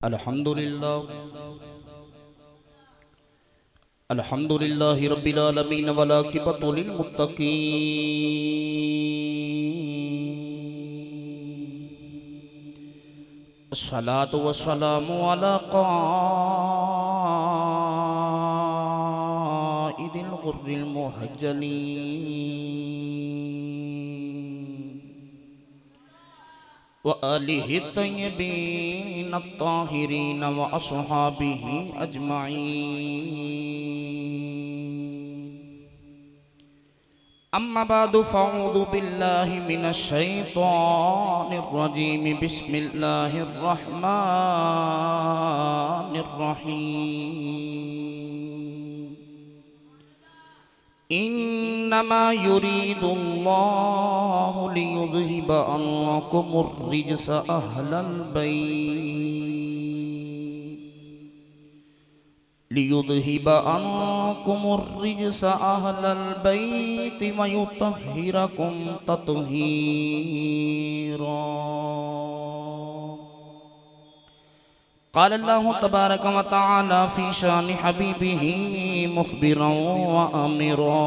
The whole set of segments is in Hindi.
अल्हम्दुलिल्लाहि रब्बिल आलमीन वल आक़िबतु लिल मुत्तक़ीन अस्सलातु वस्सलामु अला क़ाइदिल गुर्रिल मुहज्जलीन व आलिहि तय्यबीन अत्ताहिरीन व अस्हाबिहि अजमईन। अम्मा बादु फ़अऊज़ु बिल्लाहि मिनश शैतानिर रजीम। बिस्मिल्लाहिर रहमानिर रहीम। इन्नमा युरीदुल्लाहु लियुज़हिब अन्कुमुर रिज्स अहलल बैत लियुज़हिब अन्कुमुर रिज्स अहलल बैत व युतहिरकुम तत्हीरा। क़ाल अल्लाहु तबारक व तआला फ़ी शानि हबीबिही मुख़बिरन व आमिरा।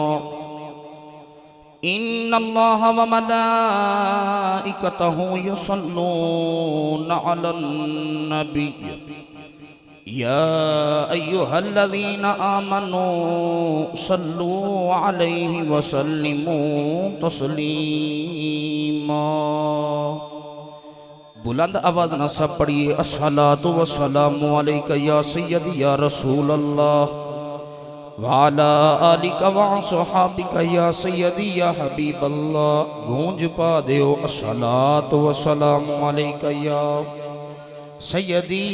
इन्नल्लाह व मलाइकतहु युसल्लूना अलन नबी या अय्युहल्लज़ीना आमनू सल्लू अलैहि व सल्लिमू तस्लीमा। बुलंद आवाज़ न सब पढ़िए अस्सलातु वस्सलामु अलैका या सय्यदी या रसूल अल्लाह व अला आलिका व अस्हाबिका या सय्यदी या हबीब अल्लाह। गूंज पा देओ अस्सलातु वस्सलामु अलैका या सय्यदी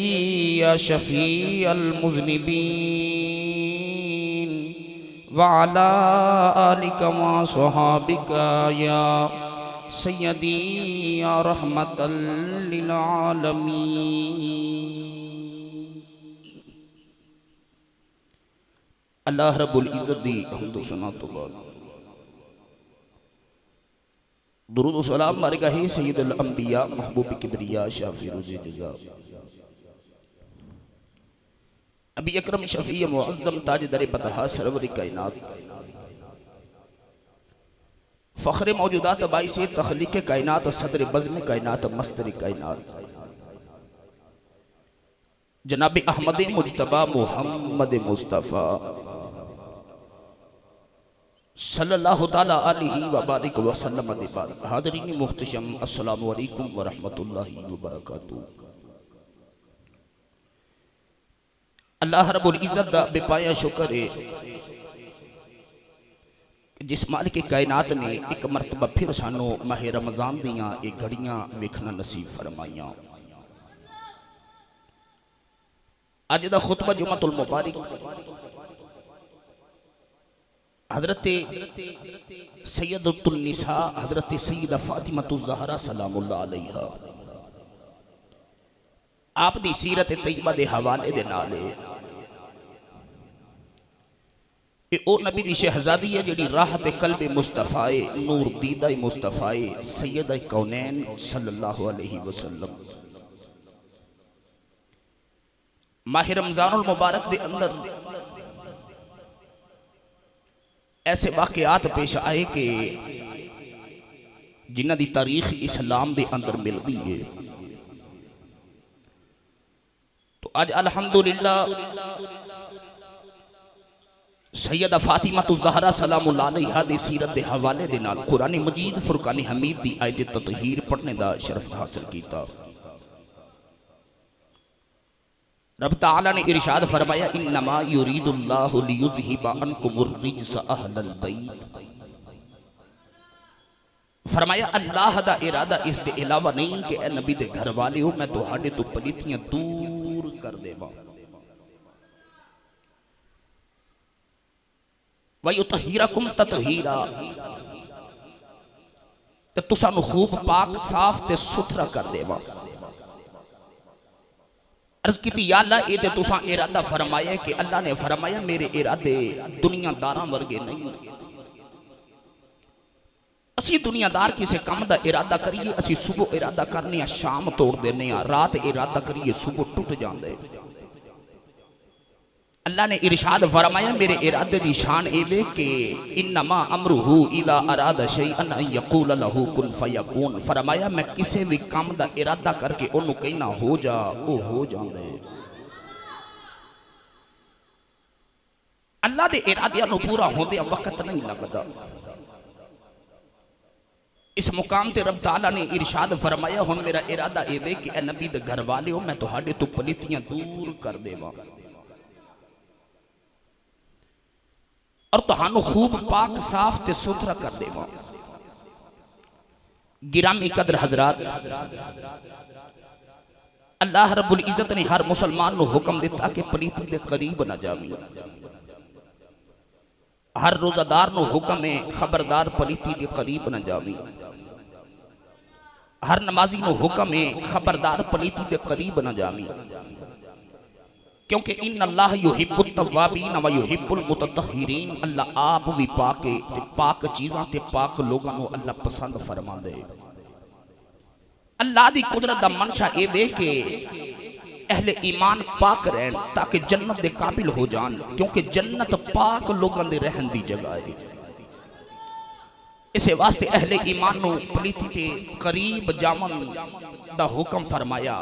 या शफी अल मुज़निबीन व अला आलिका व अस्हाबिका या सय्यदी या रहमतल लिल आलमीन। अल्लाह रब्बुल इज़्ज़त दी हम्दो सना तो बाद दुरूद व सलाम बारगाहे सय्यदुल अंबिया महबूब किबरिया शाफी रोज़े जज़ा नबी अकरम शफ़ी मुअज़्ज़म ताजदार पतहा सरवर कायनात फ़ख्र मौजूदात बाई से तख्लीक़ कायनात सदर बज़्म कायनात मस्तर कायनात जनाब अहमद मुज्तबा मुहम्मद मुस्तफ़ा सल्लल्लाहु ताला अलैहि व बारिक व सल्लम। हाज़रीन मुहतशम अस्सलामु अलैकुम व रहमतुल्लाहि व बरकातुहू। अल्लाह रब्बुल इज़्ज़त दा बेपाया शुक्र है जिस मालिक की कायनात ने एक मरतबा फिर सानू माह रमज़ान दियां ये घड़ियां वेखना नसीब फरमाइयां। अज दा खुतबा जुम्मतुल मुबारक हज़रत सय्यदतुन निसा हज़रत सय्यदा फ़ातिमतुज़ ज़हरा सलामुल्लाह अलैहा आप दी सीरत तैयबा दे हवाले दे नाल ओ नबी दी शहजादी है जिहड़ी राह ते कल्ब मुस्तफ़ाए नूर दीदा मुस्तफ़ाए सैयद कौनैन सल्लल्लाहु अलैहि वसल्लम माह रमज़ानुल मुबारक दे अंदर ऐसे वाक़यात पेश आए कि जिन्हां दी तारीख इस्लाम दे अंदर मिलती है। तो आज अल्हम्दुलिल्लाह सैयदा फ़ातिमतुज़ ज़हरा सलामुल्लाह अलैहा दी सीरत दे हवाले दे नाल कुरान मजीद फुरकान हमीद दी आयत ततहीर पढ़ने दा शरफ हासिल कीता। रब तआला ने इरशाद फरमाया इन्नमा युरीदुल्लाहु लियुज़हिबा अन्कुमुर रिज्स अहलल बैत। फरमाया अल्लाह दा इरादा इस दे अलावा नहीं कि ए नबी दे घर वाले हो मैं तुहाडे तो पलीतियां दूर कर देवां वयुतहिरकुम तत्हीरा ते तुसानू खूब पाक साफ ते सुथरा कर देवा। अर्ज की या अल्लाह ये ते तुसा इरादा फरमाया कि अल्लाह ने फरमाया मेरे इरादे दुनियादारां वर्गे नहीं असी दुनियादार किसी काम का इरादा करिए, असी सुबह इरादा करने शाम तोड़ देने, रात इरादा करिए सुबह टूट जाते। अल्लाह ने इरशाद फरमाया मेरे इरादे की शान एवे कि इन्नमा अमरुहु इदा अरादा शैअन अन यक़ूल लहू कुन फयकून। फरमाया मैं किसी भी काम का इरादा करके उन्होंने कहना हो जा, वो हो जाता है। अल्लाह के इरादियां नूं पूरा होंदे वक्त नहीं लगता। इस मुकाम ते रब ताला ने इरशाद फरमाया हुण मेरा इरादा एवे कि ए नबी दे घर वाले हो, मैं तुहाडे तो पलीतियां दूर कर देवां और तुहानू खूब पाक साफ ते सुथरा कर देवां। गिरामी कदर हजरात, अल्लाह रब्बुल इज्जत ने हर मुसलमान नू हुक्म दिता कि पलीती दे करीब न जावी। हर रोजादार नू हुक्म है खबरदार पलीती के करीब न जावी। हर नमाजी नू हुक्म है खबरदार पलीती के करीब न जावी, क्योंकि इन अल्लाह युहिब्बुत तव्वाबीन व युहिब्बुल मुतत्तहिरीन। अल्लाह आप भी पाक है ते पाक चीज़ां ते पाक लोगां नू अल्लाह पसंद फरमांदे। अल्लाह दी कुदरत दा मंशा ए वे के अहले ईमान पाक रहन ताकि जन्नत दे काबिल हो जान, क्योंकि जन्नत पाक लोगां दे रहन दी जगह है। इस वास्ते अहले ईमान नू पलीती ते करीब जावन दा हुक्म फरमाया।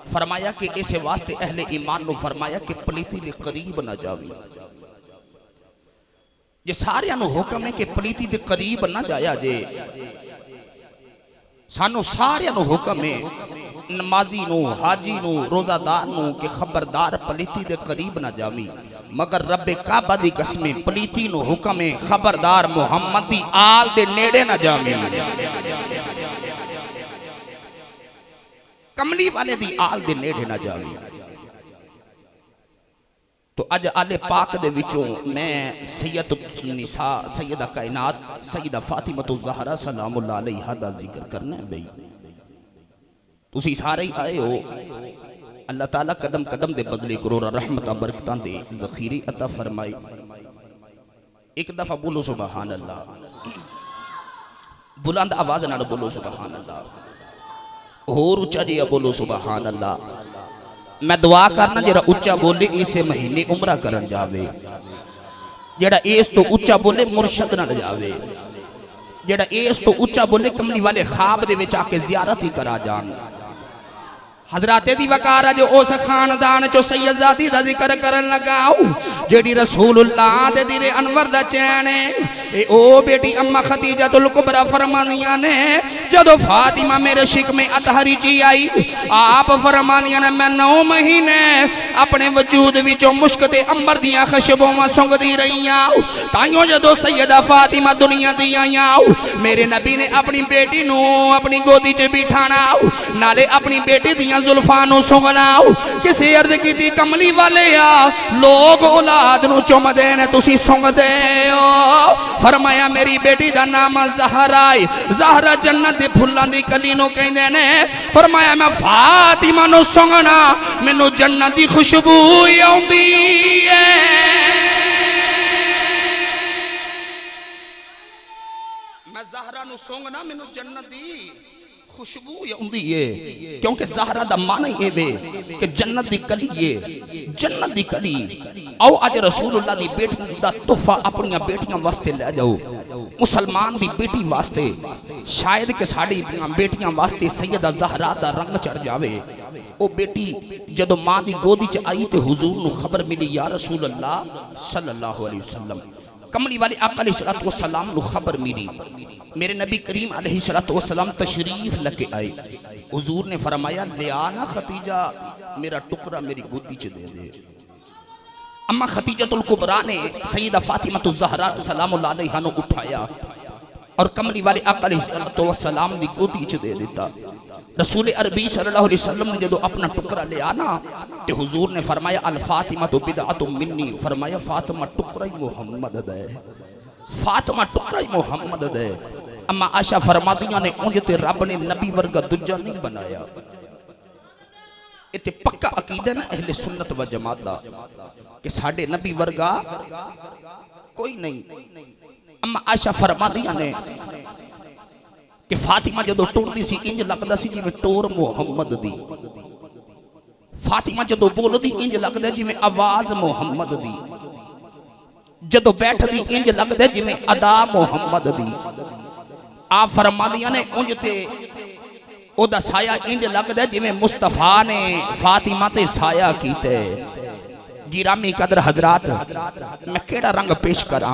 फरमाया कि इस वास्ते अहले ईमान नू फरमाया कि पलीती दे करीब ना जावी। जे सारियां नू हुक्म है कि पलीती दे करीब ना जाया जे, सानू सारियां नू हुक्म है नमाजी नू, हाजी नू, रोजादार नू कि खबरदार पलीती दे करीब ना जावी। मगर रब्बे काबा दी कसम पलीती नू हुक्म है खबरदार मुहम्मद दी आल दे नेड़े ना जावी। कमली वाले दी आल दे नेड़े ना जावी। तो अज आले पाक दे विचों मैं सैयदुन निसा सैयदा कायनात सैयदा फातिमा ज़हरा सलामुल्लाह अलैहा दा जिक्र करना है। बई तुसी सारे ही आए हो, अल्लाह ताला कदम कदम दे बदले करोड़ा रहमत बरकतां दे ज़खीरे अता फरमाए। एक दफा बोलो सुबहान अल्लाह, बुलंद आवाज नाल बोलो सुबहान अल्लाह, होर उच्चा जिहा बोलो सुबहान अल्लाह। मैं दुआ करना जेड़ा उच्चा बोले इस महीने उमरा करन जावे, जेड़ा इस तो उच्चा बोले मुर्शद नाल जावे, जेड़ा इस तो उच्चा बोले कमली वाले ख्वाब दे विच आके ज़ियारत ही करा जान। हजराते दी वकार जो उस खानदान चो सैयदजादी दा जिक्र करन लगाओ जेड़ी रसूलुल्लाह दे दिले अनवर दा चैन है। ए ओ बेटी अम्मा खदीजतुल कुबरा फरमानिया ने जदों फातिमा मेरे शिक में अतहरी ची आई, आप फरमानिया ने मैं 9 महीने अपने वजूद विचों मुश्क ते अंबर दियां खुशबूआं सुंघदी रहीआं। ताइयों जदों सैयदा फातिमा दुनिया दी आईआं, मेरे नबी ने अपनी बेटी नू अपनी गोदी च बिठाना, नाले अपनी बेटी दियां जुल्फां नू सुंघना। किसी अर्ज की कमली वाले आ लोग औलाद नू चुमदे ने, तुसी सुंघदे हो। फरमाया मेरी बेटी दा नाम ज़हरा है, ज़हरा जन्नत दे फुल्लां दी कली नू कहंदे ने। फरमाया मैं फातिमा नू सुंघना मैनू जन्नत दी खुशबू आउंदी है। मैं ज़हरा नू सुंघना मैनू जन्नत दी खुशबू आउंदी है, क्योंकि ज़हरा दा माना ही वे कि जन्नत दी कली है, जन्नत दी कली। आओ अज रसूलुल्लाह दी बेटी दा तोहफा अपनी बेटियां वास्ते ले जाओ, मुसलमान दी बेटी वास्ते, शायद कि साड़ी बेटियां वास्ते सैयदा ज़हरा दा रंग चढ़ जावे। ओ बेटी जदों मां दी गोदी च आई तो हुजूर नू खबर मिली या रसूलुल्लाह सल्लल्लाहु अलैहि वसल्लम, कमली वाले आका अलैहिस्सलातु वस्सलाम नू खबर मिली मेरे नबी करीम अलैहिस्सलातु वस्सलाम तशरीफ लेके आए। हुजूर ने फरमाया ले आना खतीजा मेरा टुकड़ा मेरी गोदी च दे दे। अम्मा खतीजतुल कुबरा ने सैयदा फातिमा ज़हरा सलामुल्लाह अलैहा नू उठाया और कमली वाले आका अलैहिस्सलातु वस्सलाम दी गोदी च दे दिता। रसूल अरबी सल्लल्लाहु अलैहि वसल्लम ने जदों अपना टुकड़ा ले आना तो हुजूर ने फरमाया अल फातिमा तो बिदअतुम मिन्नी, फरमाया फातिमा टुकड़ा ही मुहम्मद दे, फातिमा टुकड़ा ही मुहम्मद दे। अम्मा आशा फरमादियां ने उंज ते रब ने नबी वर्गा दूजा नहीं बनाया। इते पक्का अकीदा ना अहले सुन्नत व जमात दा कि साडे नबी वर्गा कोई नहीं। अम्मा आशा फरमादियां ने कि फातिमा जो टुरदी सी इंज लगदा सी जिवें टोर मुहम्मद दी। फातिमा जो बोलदी इंज लगदा जिवें आवाज मुहम्मद दी। जदों बैठदी इंज लगदा जिवें अदा मुहम्मद दी। आप फरमादियां ने उंज ते ओदा साया इंज लगदा जिवें मुस्तफा ने फातिमा ते साया कीते। गिरामी कदर हजरात, मैं केड़ा रंग पेश करा।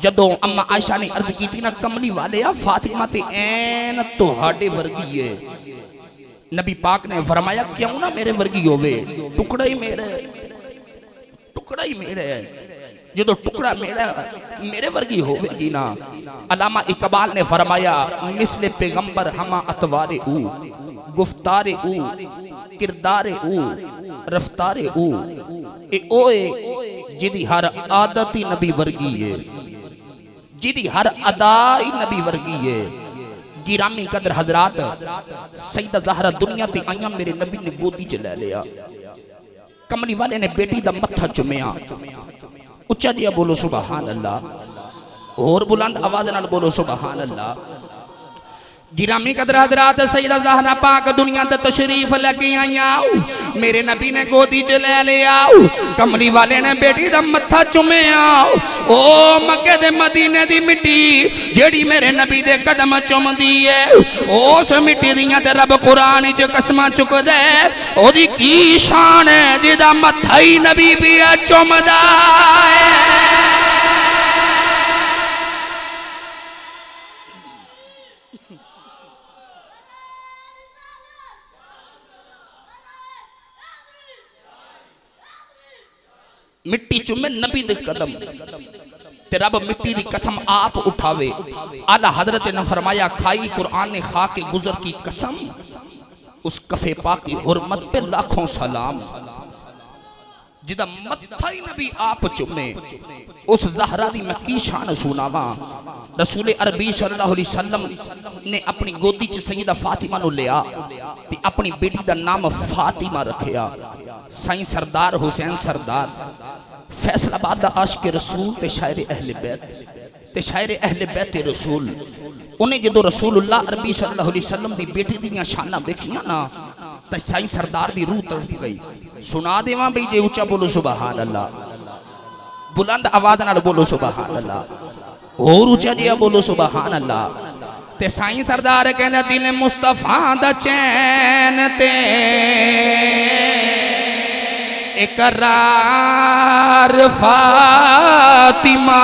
जदों अम्मा आयशा ने अर्ज की ना, कमली वाले आ फातिमा ते ऐन तुहाडे वर्गी है। नबी पाक ने फरमाया क्यों ना मेरे वर्गी होवे, टुकड़ा ही मेरे, टुकड़ा ही मेरे है। जो टुकड़ा मेरे वर्गी होवेगी ना। अलामा इकबाल ने फरमाया मिसले पैगंबर हमा अतवारे ऊ, गुफ्तारे ऊ, किरदारे ऊ, रफ्तारे ऊ। ए ओए जिदी हर आदत ही नबी वर्गी है, जिदी हर अदा ही नबी वर्गी है। गिरामी कदर हजरात, सईदा ज़हरा दुनिया ते आईया, मेरे नबी ने गोदी च ले लिया। कमली वाले ने बेटी दा मत्था चुमिया। उच्चा जिया बोलो सुबहान अल्लाह, और बुलंद आवाज नाल बोलो सुबहान अल्लाह। गिरामी कदर हजरात, सईदा ज़हरा पाक दुनिया ते तशरीफ लेके आईया। मेरे नबी ने गोदी च ले लिया। कमली वाले ने बेटी दा मत्था चुमिया। ओ मक्के दे मदीने दी मिट्टी जेड़ी मेरे नबी दे कदम चुमदी है, उस मिट्टी दियां ते रब कुरान च कसमां चुकदा है। ओदी की शान है जिदा मत्था ही नबी भी चुमदा है। मिट्टी चुमे नबी दे कदम ते रब मिट्टी दी कसम आप उठावे। आला हजरत ने फरमाया खाई कुरान ने खा के गुजर की कसम, उस कफे पाक की हुर्मत पे लाखों सलाम। जिदा मत्था ही नबी आप चुमे, उस ज़हरा दी मैं की शान सुनावा। रसूल अरबी सल्लल्लाहु अलैहि वसल्लम ने अपनी गोदी च सैयदा फातिमा नु लिया ते अपनी बेटी दा नाम फातिमा रखिया। साईं सरदार हुसैन सरदार फैसलाबाद दा आशिक रसूल ते शायर अहले बैत ते शायर अहले बैत रसूल, उन्हें जो रसूलुल्लाह अरबी सल्लल्लाहु अलैहि वसल्लम दी बेटी दी शाना देखियां ना, तो साईं सरदार दी रूह तड़प गई। सुना देवां भाई जे उच्चा बोलो सुबहान अल्लाह, बुलंद आवाज नाल बोलो सुबहान अल्लाह, और उच्चा जिया बोलो सुबहान अल्लाह। ते साईं सरदार कहंदा दिल मुस्तफा दा चैन ते इकरार फातिमा,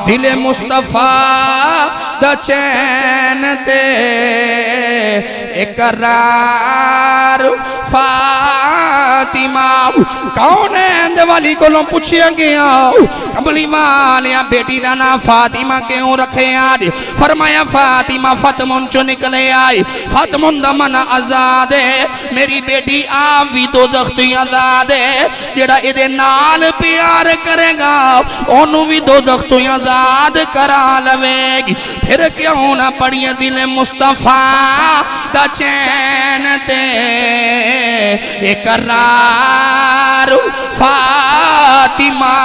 दिल मुस्तफा दा चैन ते इकरार फातिमा। कौन है वाली कोलों पूछिया गया कमली वालिया बेटी का नाम फातिमा क्यों रखे आज? फरमाया फातिमा फतमुन चो निकले आई, फतमुन दा मन आजाद है। मेरी बेटी आप भी तो दख्ती आजाद है, जेड़ा इहदे नाल प्यार करेगा ओनू भी दो दख्तों आजाद करा लवेगी। फिर क्यों ना पढ़िए दिल मुस्तफा दा चैन ते इकरार फातिमा।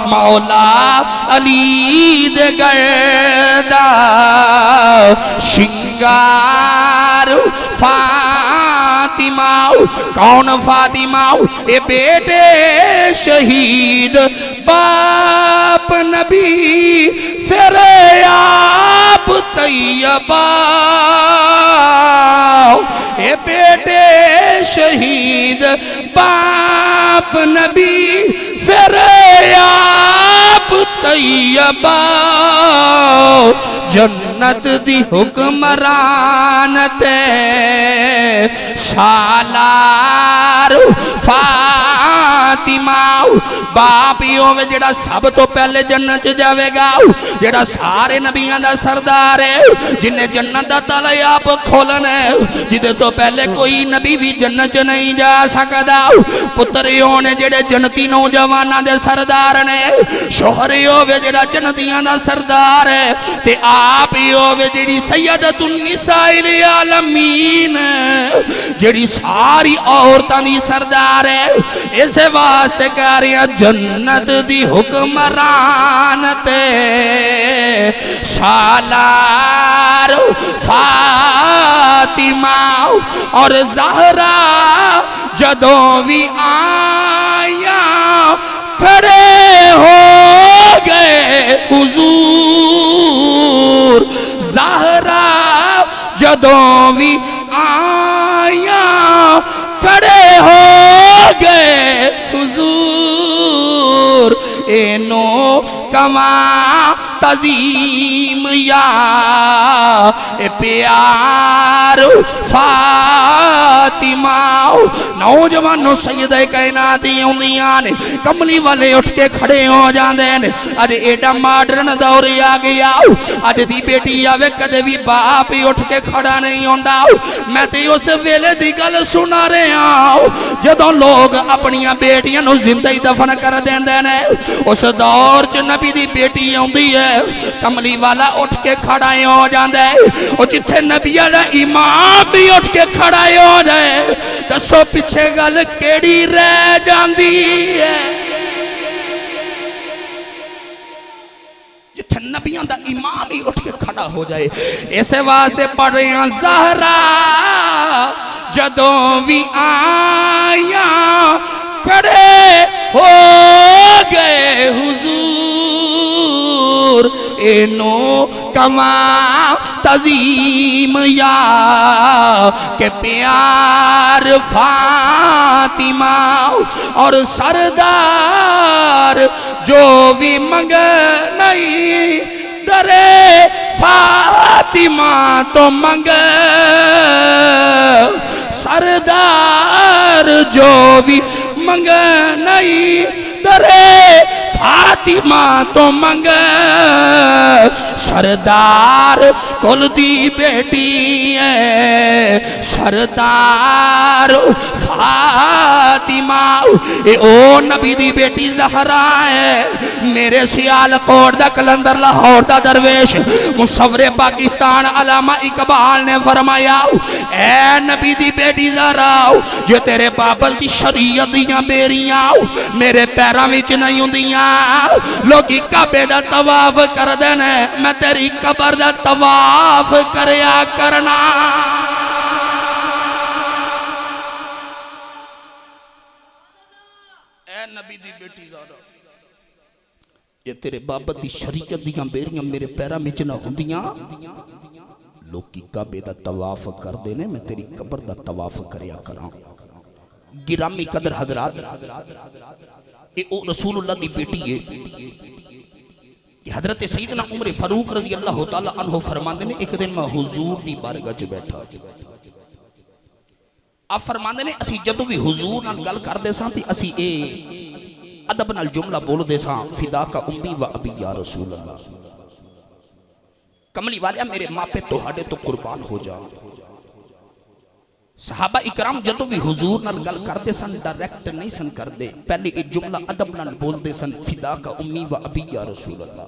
मौला अली दे गर्दा शिंगार फातिमा। कौन फातिमा? ए बेटे शहीद बाप नबी फिर आप तैयबा। ए बेटे शहीद बाप नबी फिर आप तैयबा। जन्नत दी हुक्मरान ते सालार फातिमा। बाप ही होवे जेड़ा सब तो पहले जन्नत च जावेगा, जेड़ा सारे नबियां दा सरदार है, जिन्हें जन्नत दा ताला आप खोलना है, जिदे तो पहले कोई नबी भी जन्नत च नहीं जा सकदा। पुत्र होने जेड़े जन्नती नौजवानां दे सरदार ने, शोहर होवे जेड़ा जन्नतियां दा सरदार है, ते आप ही होवे जेड़ी सैयदतुन निसाइल आलमीन, जेड़ी सारी औरतां दी सरदार है। इस वास्ते कह रही हैं जन्नत दी हुक्मरान ते सालार फातिमा और ज़हरा जदों भी आया खड़े हो गए हुजूर। ज़हरा जदों भी आया खड़े हो गए हुजूर। एनो कमा तजीम या ए प्यार फातिमा। नौजवानों सैयदे कायनात आउंदियां ने कमली वाले उठ के खड़े हो जाते हैं। अज एडा मॉडर्न दौर आ गया। अज दी बेटी आवे कदे भी बाप ही उठ के खड़ा नहीं होता। मैं तो उस वेले की गल सुना रहा जदों लोग अपनियां बेटियां नूं जिंदा ही दफन कर देंदे ने। उस दौर च नबी दी बेटी आउंदी है कमली वाला उठ के खड़ा हो जाता है। और जिथे नबिया दा इमाम भी उठ के खड़ा हो जाए दसो पिछे गल केड़ी रह जाती है। जिथे नबिया दा इमाम ही उठ के खड़ा हो जाए। इस वास्ते पढ़ रहे हैं ज़हरा जदों भी आया खड़े हो गए हुजूर। एनो कमा तजीम या के प्यार फातिमा और सरदार जो भी मंग नहीं दरे फातिमा तो मंग। सरदार जो भी मंग नहीं दरे फातिमा तो मंग। सरदार कुल दी बेटी है सरदार फातिमा। ए ओ नबी दी बेटी ज़हरा है। मेरे सियालकोट दा कलंदर लाहौर दा दरवेश मुसव्वरे पाकिस्तान अल्लामा इकबाल ने फरमाया ए नबी दी बेटी ज़हरा जो तेरे बाबल दी शरीयत दियां बेरियां मेरे पैरां विच नहीं हुंदियां। लोग काबे दा तवाफ करदे ने मैं तेरी कबर दा तवाफ करया करना। ए नबी दी बेटी ज़हरा जे तेरे बाबत दी शरीयत दियां बेरियां मेरे पैरां विच ना हुंदियां लोग काबे दा तवाफ करदे ने मैं तेरी कबर दा तवाफ करया करां। गिरामी कदर हजरात ए ओ रसूलुल्लाह दी बेटी है। हजरत सईदना उमर फारूक रज़ी अल्लाह तआला अन्हु फरमांदे ने एक दिन मैं हुजूर दी बारगाह च बैठा। आप फरमांदे ने असी जदों भी हुजूर नाल गल करदे सां ते असी ए अदब नाल जुमला बोलदे सां फिदा का उम्मी व अबी या रसूल अल्लाह। कमली वालिया मेरे मापे तुहाडे तो कुर्बान हो जान। सहाबा इकराम जदों भी हुजूर नाल गल करदे सन डायरेक्ट नहीं सन करदे पहले एक जुमला अदब नाल बोलदे सन फिदा का उम्मी व अबी या रसूल अल्लाह।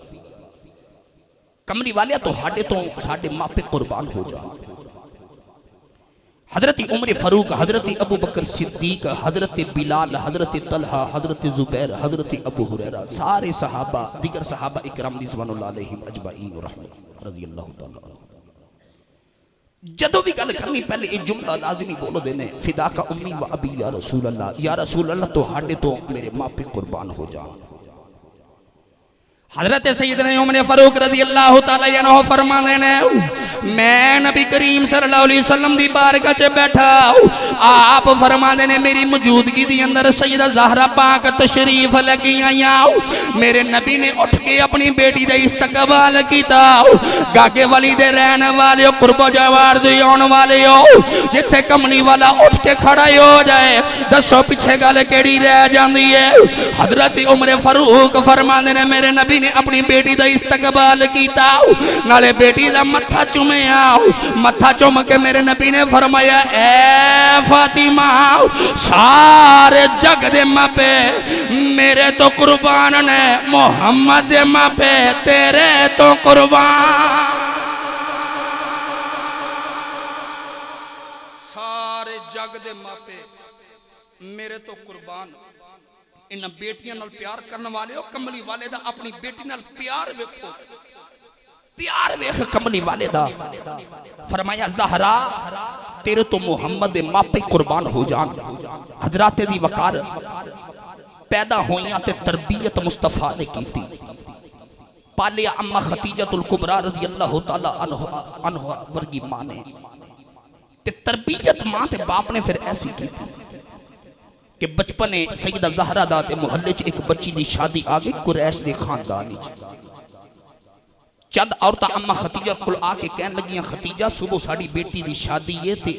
कमली वालिया तुहाडे तो साडे मापे कुर्बान हो जान। हजरत उमर फारूक हजरत अबू बकर सिद्दीक हजरत बिलाल हजरत तलहा हजरत जुबैर हजरत अबू हुरैरा सारे सहाबा दीगर सहाबा इकराम रिज़वानुल्लाह अलैहिम अजमाइन रज़ियल्लाहु तआला। जदों भी गल करनी पहले एक जुमला लाजिमी बोलो देने फिदा का उम्मी व अबी या रसूल अल्लाह तुहाडे तो मेरे मापे कुर्बान हो जान। हजरत सैयदना उमर फारूक रज़ियल्लाहु तआला अन्हु फरमाते हैं मैं नबी करीम सल्लल्लाहु अलैहि वसल्लम दी बारगाह च बैठा। आप फरमाते ने मेरी मौजूदगी दी अंदर सैयदा ज़हरा पाक तशरीफ लेके आईया। मेरे नबी ने उठ के अपनी बेटी दा इस्तकबाल किया। गागे वाली दे रहने वाले कुर्बो जवार दे आने वाले हो जिथे कमली वाला उठ के खड़ा हो जाए दसो पिछे गल केड़ी रह जाती है। हजरत उमर फारूक फरमाते ने मेरे नबी ने अपनी बेटी का इस्तकबाल किया नाले बेटी का मत्था चुमया। मत्था चुम के मेरे नबी ने फरमाया ए फातिमा सारे जग दे मापे मेरे तो कुर्बान ने मोहम्मद दे मापे तेरे तो कुर्बान। सारे जग दे मापे मेरे तो कुर्बान इन बेटियां नाल प्यार करने वाले हो, कमली वाले दा अपनी बेटी नाल प्यार वेखो, प्यार वेख कमली वाले दा। फरमाया ज़हरा तेरे तो मुहम्मद दे मापे कुर्बान हो जान। हजराते दी वकार पैदा होइयां ते तरबियत मुस्तफा ने कीती। पालिया अम्मा खतीजतुल कुबरा रज़ी अल्लाह तआला अन्हा वर्गी मां ने ते तरबियत मां ते बाप ने फिर ऐसी की कि बचपने सईदा ज़हरा दा ते मुहल्ले च एक बच्ची दी शादी आ गई कुरैश दे खानदान विच। चंद औरतां अम्मा खतीजा कोल आके कहन लगियां खतीजा सुबह साडी बेटी दी शादी है ते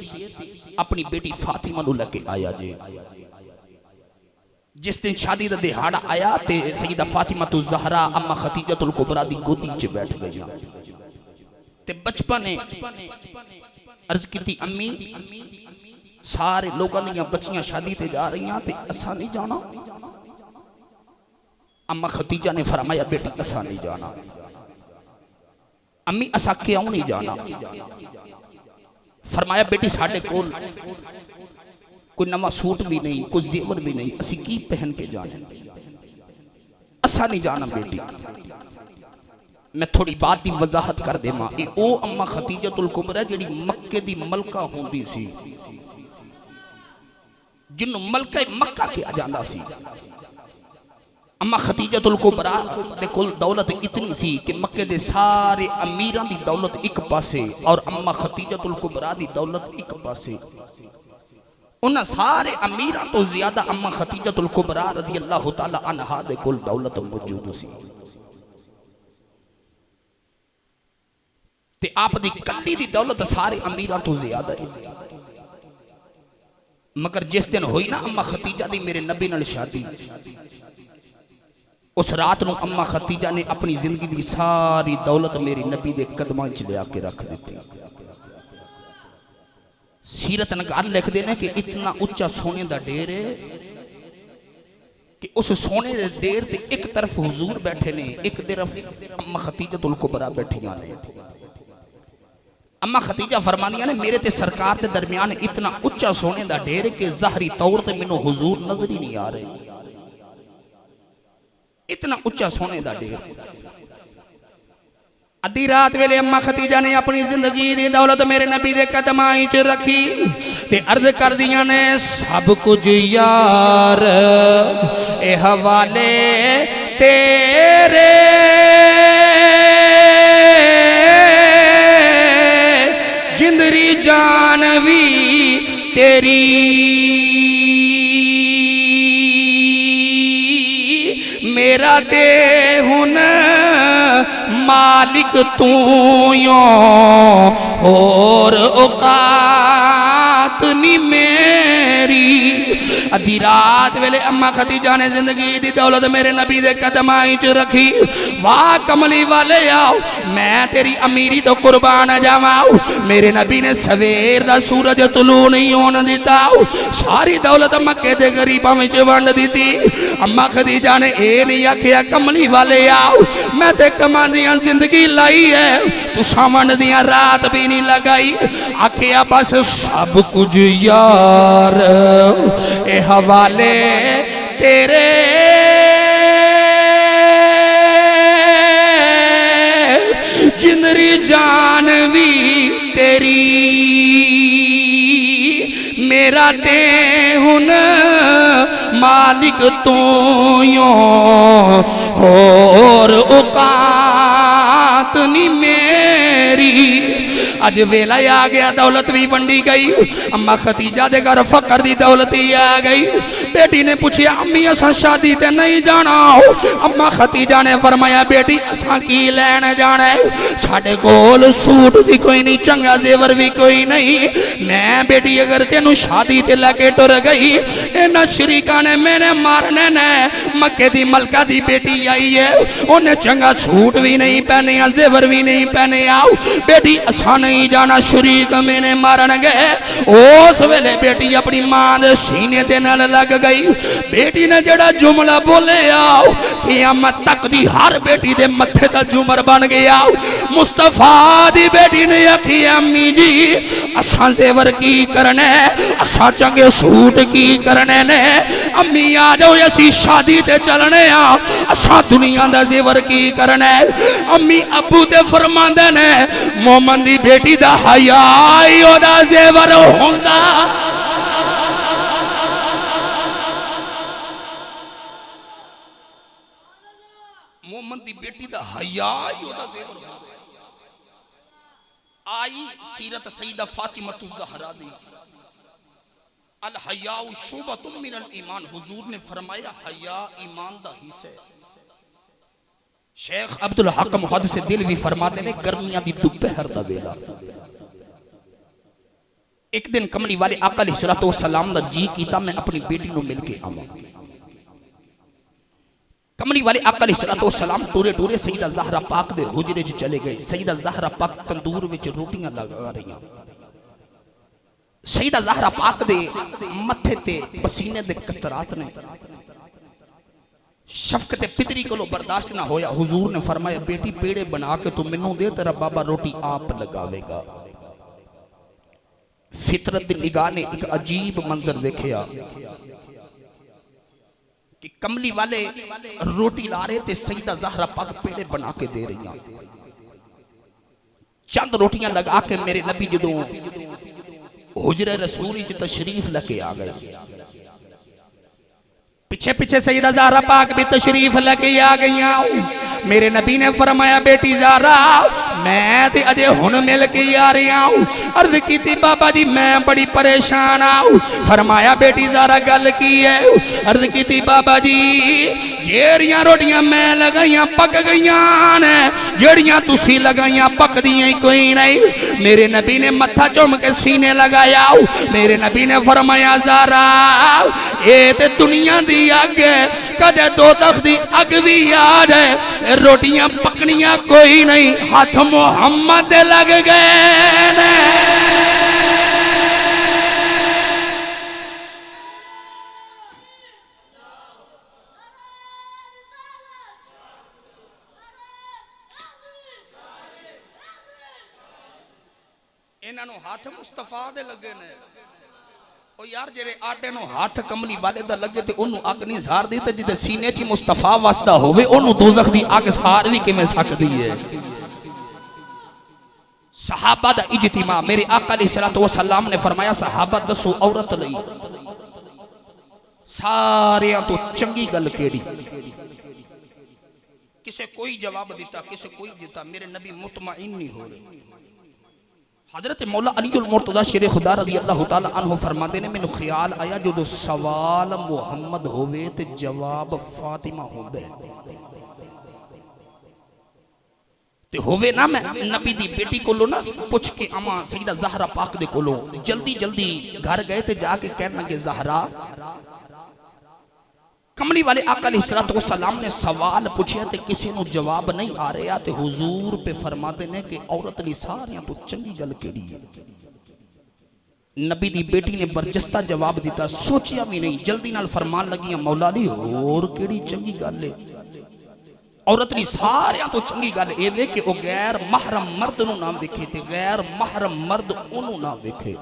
अपनी बेटी फातिमा नूं लेके आया जे। जिस दिन शादी दा दिहाड़ा आया ते सईदा फातिमा तो ज़हरा अम्मा खतीजतुल कुबरा दी गोदी च बैठ गई ते बचपने अर्ज की अम्मी सारे लोगों दी बच्चियां शादी ते जा रही ते असा नहीं जाना। अम्मा खतीजा ने फरमाया बेटी असा नहीं जाना। अम्मी असा क्यों नहीं जाना? फरमाया बेटी साडे कोल कोई नवा सूट भी नहीं, कोई जेवर भी नहीं, असी की पहन के जाने? असा नहीं जाना बेटी। मैं थोड़ी बात की वजाहत कर देवां। ये ओ अम्मा खतीजतुल कुबरा जिहड़ी मक्के दी मलका होंदी सी, जिन्हों मलका मक्का किया जाता सी। अम्मा खतीजतुल कुबरा दे कोल दौलत इतनी सी कि मक्के दे सारे अमीरां दी दौलत एक पासे और अम्मा खतीजतुल कुबरा दी दौलत एक पासे। उन्हां सारे अमीरां तो ज्यादा अम्मा खतीजतुल कुबरा रज़ी अल्लाह तआला अन्हा दे कोल दौलत मौजूद सी ते आप दी कल्ली दी दौलत सारे अमीरां तो ज्यादा है। मगर जिस दिन हुई ना अम्मा खतीजा दी मेरे नबी नाल शादी, उस रात नूं अम्मा खतीजा ने अपनी जिंदगी की सारी दौलत मेरे नबी दे कदमां च लिया के रख दी। सीरत नगार लिखते हैं कि इतना उच्चा सोने का ढेर है कि उस सोने के ढेर से एक तरफ हुजूर बैठे ने, एक तरफ अम्मा खतीजतुल कुबरा बैठियां ने। अम्मा खतीजा फरमानियां ने मेरे ते सरकार के दरमियान इतना उच्चा सोने का ढेर कि ज़ाहरी तौर पर मैनू हुजूर नजर ही नहीं आ रहे। इतना उच्चा सोने का ढेर। अद्धी रात वेले अम्मा खतीजा ने अपनी जिंदगी दी दौलत मेरे नबी दे कदमां च रखी ते अर्ज कर दियां ने सब कुछ यार ए हवाले तेरे, जिंदरी जान भी तेरी, मेरा ते हुन मालिक तू यो और औकात नी मेरी। अद्धी रात वेले अम्मा खतीजा ने जिंदगी दी दौलत मेरे नबी दे कदमां च रखी। वाह कमली वाले आओ मैं तेरी अमीरी तो कुर्बान जावां। मेरे नबी ने सवेर दा सूरज तुलू नहीं होने दिता, सारी दौलत मक्के दे गरीबां विच वंड दी। अम्मा खतीजा ने ए नहीं आखिया कमली वाले आओ मैं ते कमांदियां जिंदगी लाई है, तुसां वंडदियां रात भी नहीं लगाई। आखिया बस सब कुछ यार ए हवाले तेरे, जिंदरी जान भी तेरी, मेरा ते हुन मालिक तू यो और औकात नी मेरी। अज वेला आ गया, दौलत भी वंडी गई। अम्मा खतीजा दे घर फकर दी दौलत ही आ गई। बेटी ने पूछा अम्मी असा शादी ते नहीं जाना? अम्मा खतीजा ने फरमाया बेटी असा की लैन जाना है, साडे कोल सूट भी कोई नहीं, चंगा जेवर भी कोई नहीं। मैं बेटी अगर तेनू शादी ते लेके टुर गई इन्हां शरीका ने मैंने मारने ने। मक्के दी मलका दी बेटी आई है, उन्हें चंगा सूट भी नहीं पहने, जेवर भी नहीं पहने। आओ बेटी असा नहीं जाना, शरीक मैंने मारन गए। उस वेले बेटी अपनी मां दे सीने ते नाल लग गई। बेटी ने जड़ा जुमला बोले आओ क़यामत तक दी हर बेटी दे मत्थे दा जुमर बन गया। मुस्तफा दी बेटी ने आखी अम्मी जी असा जेवर की करने, असा चंगे सूट की करने ने, अम्मी आ जाओ असी शादी ते चलने आ, असा दुनिया दा जेवर की करना है। अम्मी अबू ते फरमांदे ने मोमन दी बेटी दा हया ही ओदा जेवर हुंदा। मोमन दी बेटी दा हया ही ओदा जेवर हुंदा। आई सीरत सईदा फातिमा ज़हरा दी, अल हयाउ शुबतुम मिनल ईमान, हुजूर ने फरमाया हया ईमान दा हिस्सा है। शेख अब्दुल हक मुहद्दिस दिल भी फरमाते ने गर्मियां दी दोपहर दा वेला एक दिन कमली वाले आका अलैहिस्सलातु वस्सलाम दा जी कीता मैं अपनी बेटी नु मिल के आवां। कमली वाले आका अलैहिस्सलातु वस्सलाम टूरे टूरे सईदा ज़हरा पाक दे हुजरे च चले गए। सईदा ज़हरा पाक तंदूर विच रोटियां लगा रही, सईदा ज़हरा पाक दे मथे ते पसीने दे कतरात ने, शफकत पितरी को बर्दाश्त ना होया। हुजूर ने फरमाया बेटी पेड़े बना के तू मैनू दे, तेरा बाबा रोटी आप लगावेगा। फितरत दी निगाह ने एक अजीब मंजर वेखिया कि कमली वाले रोटी ला रहे थे, सईदा ज़हरा पाक पेड़े बना के दे रही। चंद रोटियां लगा के मेरे नबी जदों हुजरे रसूल च तशरीफ लेके आ गए, पीछे पीछे सईदा ज़हरा पाक भी तशरीफ लेके आ गई। मेरे नबी ने फरमाया बेटी ज़हरा मैं ते अजे हुण मिल के आ रहा हूं। अर्ज की बाबा जी मैं बड़ी परेशान आऊं। फरमाया बेटी ज़हरा गल की है? अर्ज की बाबा जी जेड़ियां रोटियां मैं लगाइयां पक गईयां ने, जेड़ियां तुसी लगाइयां पकदियां ही कोई नहीं। मेरे नबी ने मत्था चुम के सीने लगाया। मेरे नबी ने फरमाया ज़हरा ये ते दुनिया दी अग कदे दोज़ख दी अग भी आ जाए, रोटियां पकनियां कोई नहीं, हाथ मोहम्मद लग गए ने। इन्हों हाथ मुस्तफा दे लगे ने। ओ यार जेरे आटे नो हाथ कमली वाले दा लगे ते ओनू अग नहीं झारदी, ते जिदे सीने च मुस्तफा वसदा होवे ओनू दोज़ख दी अग सार भी किवें सकदी है। सहाबा दा इज्तिमा, मेरे आका अलैहिस्सलातु वस्सलाम ने फरमाया सहाबा दसो औरत लई सारियां तो चंगी गल केड़ी? किसे कोई जवाब दिता, किसे कोई दिता। मेरे नबी मुतमईन नहीं हो रहे। हजरत मौला अलीउल मुर्तज़ा शेर खुदा रज़ी अल्लाह तआला अन्हु फरमाते ने मैनू ख्याल आया जो सवाल मुहम्मद होवे ते जवाब फातिमा होंदे ते होवे ना, मैं नबी दी बेटी कोलों ना पुछ के आवां सईदा ज़हरा पाक दे कोलों। जल्दी जल्दी घर गए ते जाके कहन लगे ज़हरा कमली वाले आका अलैहिस्सलातु वस्सलाम ने सवाल पूछे ते किसी को जवाब नहीं आ रहा, ते हुजूर पे फरमाते ने कि औरत ली सारियां तो चंगी गल केड़ी है? नबी दी बेटी ने बरजस्ता जवाब दिता, सोचिया भी नहीं, जल्दी नाल फरमान लगी मौला ली होर केड़ी चंगी गल है? औरत ली सारियां तो चंगी गल ए वे कि ओ गैर महरम मर्द नू ना वेखे ते गैर महरम मर्द ओनू ना वेखे।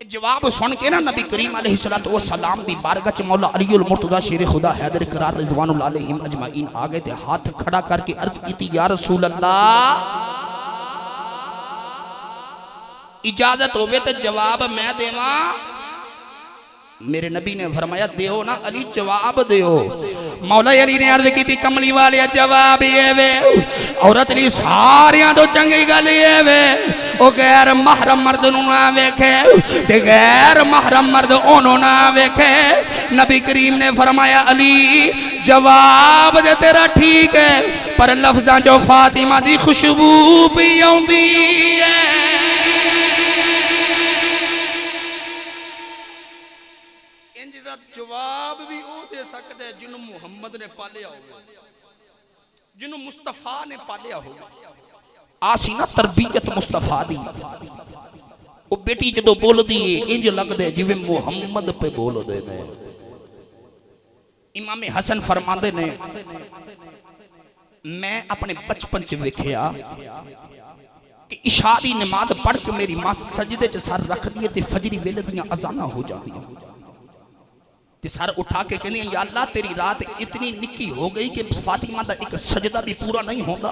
जवाब सुन के ना नबी करीम अलैहिस्सलातु वस्सलाम दी बारगाह च मौला अलीउल मुर्तज़ा शेर खुदा हैदर करार रिज़वानुल्लाह अलैहिम अजमाइन आ गए थे। हाथ खड़ा करके अर्ज की या रसूल अल्लाह इजाजत होवे ते जवाब मैं देवा। मेरे नबी ने फरमाया देओ ना अली जवाब देओ। मौला अली ने अर्ज की कमली वाले जवाब ये वे औरत ली सारियां तो चंगी गल ये वे ओ गैर महरम मर्द नू ना वेखे ते गैर महरम मर्द ओनू ना वेखे। नबी करीम ने फरमाया अली जवाब दे तेरा ठीक है, पर लफ्जां जो फातिमा दी खुशबू भी आउंदी है। जवाब भी वो दे सकते हैं जिन्हों मुहम्मद ने पालिया हो, जिन्हों मुस्तफा ने पालिया हो। आसी ना तरबियत मुस्तफा दी। वो बेटी जो बोल दी इंज लगदे जिवें मुहम्मद पे बोल दे ने। इमाम हसन फरमाते ने मैं अपने बचपन च वेखिया कि इशा दी नमाज पढ़ के मेरी मां सजदे च सर रख दी ते फजरी वेले दियां अजाना हो जांदियां। ते सर उठा के कहनी या अल्लाह तेरी रात इतनी निक्की हो गई कि फातिमा दा एक सजदा भी पूरा नहीं होता।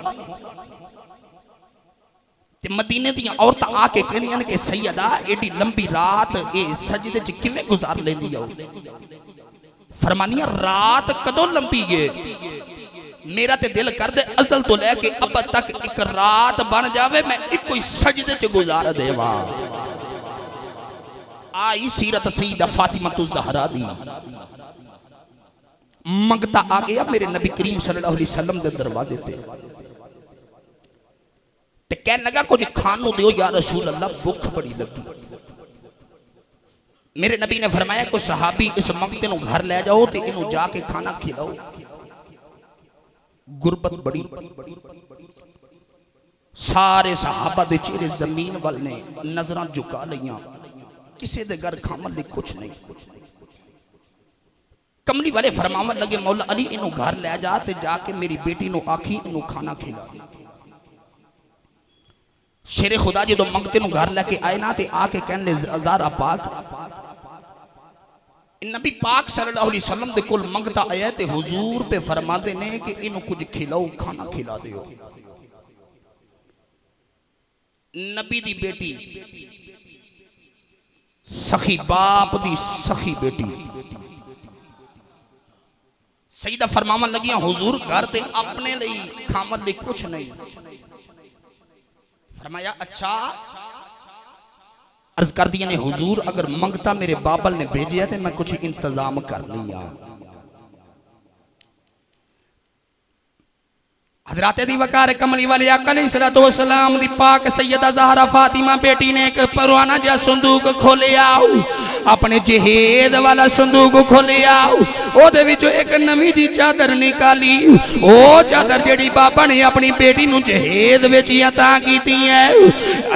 ते मदीने दी औरतां आके कहनियां कि सैयदा एडी लंबी रात ए सजदे च किवें गुजार लेंदी हो। फरमानिया रात कदों लंबी है, मेरा ते दिल कर दे असल तो लैके अब तक एक रात बन जावे मैं एक कोई सजदे च गुजार देवा। आई सीरत सईदा फातिमा ज़हरा दी। मंगता आ गया मेरे नबी करीम सल्लल्लाहु अलैहि वसल्लम दे दरवाजे पे ते कहने लगा कुछ खानों दियो या रसूल अल्लाह, भूख बड़ी लगी। मेरे नबी ने फरमाया को सहाबी इस मंगते नु घर ले जाओ ते इनु जाके खाना खिलाओ। गुरबत बड़ी, सारे सहाबा दे चेहरे जमीन वाल ने नजरां झुका लियां, किसी दे घर खामन ली कुछ नहीं। कमली वाले फरमावन लगे मौला अली इनु घर ले जा ते जाके मेरी बेटी नु आखी इनु खाना खिला। शेरे खुदा जो मंगते नु घर लेके आए ना ते आके कहने ज़ारा पाक नबी पाक सल्लल्लाहु अलैहि वसल्लम दे कोल मंगता आया ते हुजूर पे फरमाते ने कि इनु कुछ खिलाओ, खाना खिला दियो। नबी दी बेटी सखी बाप दी सखी बेटी सईदा फरमावन लगियां हुजूर घर ते अपने लिए खामन लिए कुछ नहीं। फरमाया अच्छा। अर्ज कर दिया ने हुजूर अगर मंगता मेरे बाबल ने भेजे तो मैं कुछ इंतजाम कर लिया। हजरात दी वकार कमली वाले आका अलैहिस्सलातु वस्सलाम दी पाक सैयदा ज़हरा फातिमा बेटी ने एक पुराना जिहा संदूक खोलिया, अपने जहेद वाला संदूक खोलिया, ओदे विचों एक नवी जी चादर निकाली। ओ चादर जेड़ी बाबा ने अपनी बेटी नूं जहेद विच अता कीती है,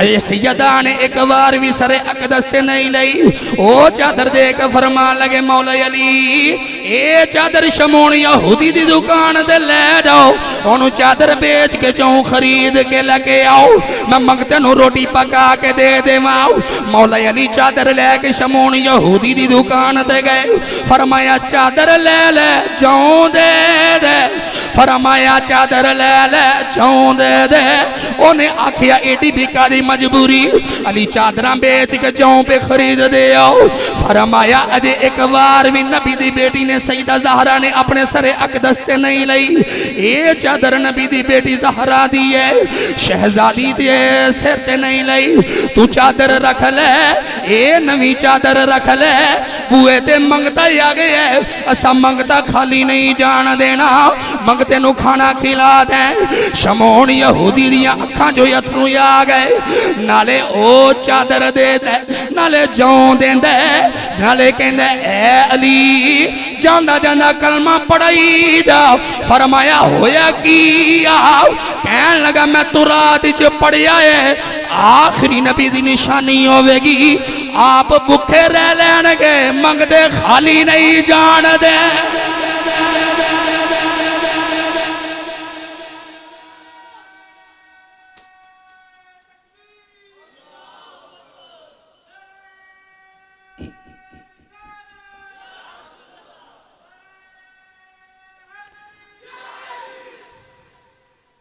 ए सैयदा ने एक बार भी सरे अकदस ते नहीं लई। ओ चादर देख फरमान लगे मौला अली ए चादर शमोन यहूदी दी दुकान ते ले जाओ, ओनू चादर बेच के जाऊं खरीद के लेके आओ, मैं मंगते नु रोटी पका के दे देवा। मौला अली चादर लेके शमोन यहूदी दी दुकान ते गए। फरमाया चादर ले ले जाऊं दे दे, फरमाया चादर ले ले जाऊं दे दे। ओने आखिया एडी बिका दी मजबूरी, अली चादर बेच के जाऊं पे खरीद दे आओ। फरमाया अजे एक बार भी नबी दी बेटी ने सईदा ज़हरा ने अपने सरे अकदस ते नहीं लई। ए चादर नबी दी बेटी ज़हरा दी है, शहजादी दे सिर ते नहीं लई। तू चादर रख ले, ए नवी चादर रख ले, बुए ते मंगता ही आ गए है, असा मंगता खाली नहीं जान देना, मंगते नु खाना खिला दे। शमोन यहूदी दियां अखां जो अथरू आ गए, नाले ओ चादर दे दे, नाले जौं देंदे, नाले कहंदे ए अली जांदा जांदा कलमा पढ़ाई जा। फरमाया होया की कहन लगा मैं तो रात च पढ़िया है, आखिरी नबी दी निशानी होवेगी, आप भुखे रह लैणगे मंगते खाली नहीं जान दे।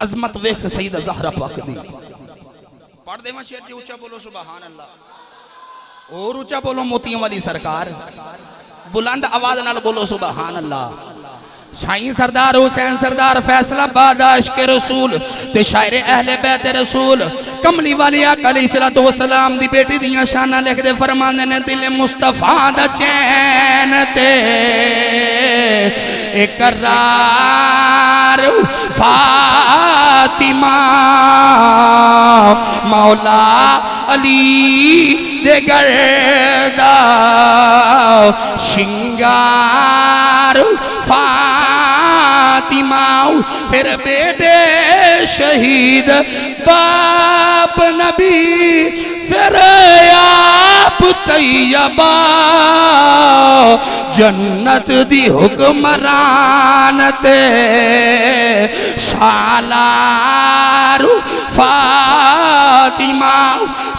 अजमत वेख सईदा ज़हरा पाक दी। पढ़ देवा शेर जी ऊंचा बोलो सुभान अल्लाह, और ऊंचा बोलो मोतियों वाली सरकार, बुलंद आवाज नाल बोलो सुभान अल्लाह। साईं सरदार हुसैन सरदार फैसलाबाद आशिक़े रसूल ते शायर अहले बैत रसूल कमली वाली आका अलैहिस्सलातु वस्सलाम दी बेटी दियां शाना लिखदे फरमांदे ने दिल मुस्तफा दा चैन ते इकरार फातिमा मौला अली दे गर्दा शिंगार फातिमा। फिर बेटे शहीद बाप नबी, फिर आप तैयबा जन्नत दी हुक्मरान ते सालार फातिमा।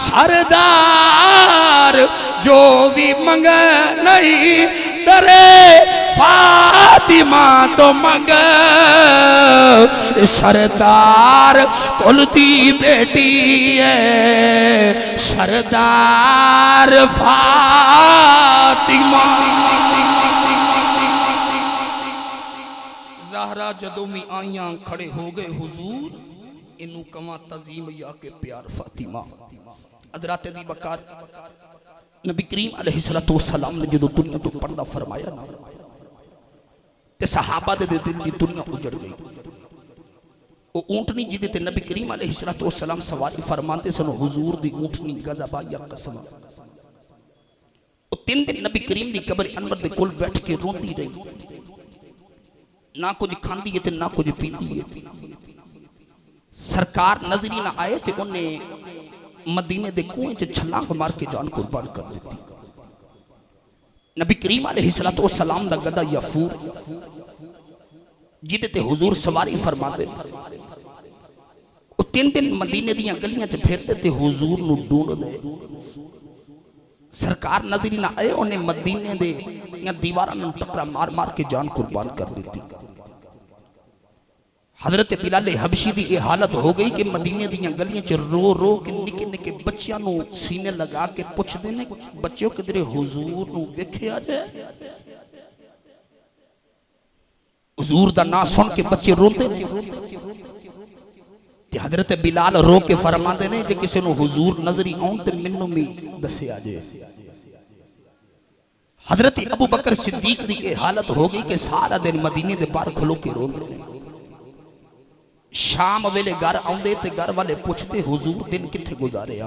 सरदार जो भी मंग नहीं डरे फातिमा तो मंग सरदार कुल दी बेटी है सरदार फातिमा। ज़हरा जदों भी आइयां खड़े हो गए हुजूर इनू कमा तज़ीम या के प्यार फातिमा। हज़रत अबू बकर नबी करीम अलैहिस्सलातु वस्सलाम ने जो दुनिया तो पर्दा फरमाया ना ते सहाबा दे दिल दी दुनिया उजड़ गई। वो ऊंटनी जिदे ते नबी करीम अलैहिस्सलातु वस्सलाम सवारी फरमाते सन हुजूर दी ऊंटनी गज़बा या कसम। वो 3 दिन नबी करीम दी कब्र अनवर दे कोल बैठ के रोंदी रही, ना कुछ खांदी है ते ना कुछ पींदी है। सरकार नजरी ना आए ते उन्हें मदीने दे कुएं च छलांग मार के जान कुर्बान कर दी। नबी करीम अलैहिस्सलातु वस्सलाम दा गदा यफूर जिदे ते हुजूर सवारी फरमाते, वो 3 दिन मदीने दियां गलियां च फिरते ते हुजूर नू ढूंढदे। सरकार नजरी ना आए उन्हें मदीने दे दीवारां नू टकरा मार मार के जान कुर्बान कर दी। हजरत बिलाल हबशी की यह हालत हो गई कि मदीने दियां गलियां च रो रो के निके निके बच्चियां नू सीने लगा के पुछदे ने बच्चों किधरे हुजूर नू वेखिया जाए। हुजूर दा नाम सुन के बच्चे रोंदे ने ते हजरत बिलाल रो के फरमांदे ने जे किसी नू हुजूर नजरी आउण ते मैनू भी दस्सिया जाए। हजरत अबू बकर सिद्दीक की यह हालत हो गई कि सारा दिन मदीने दे बाहर खलो के रोंदे ने। शाम वेले घर आउंदे ते घर वाले पूछते हुजूर दिन किथे गुजारे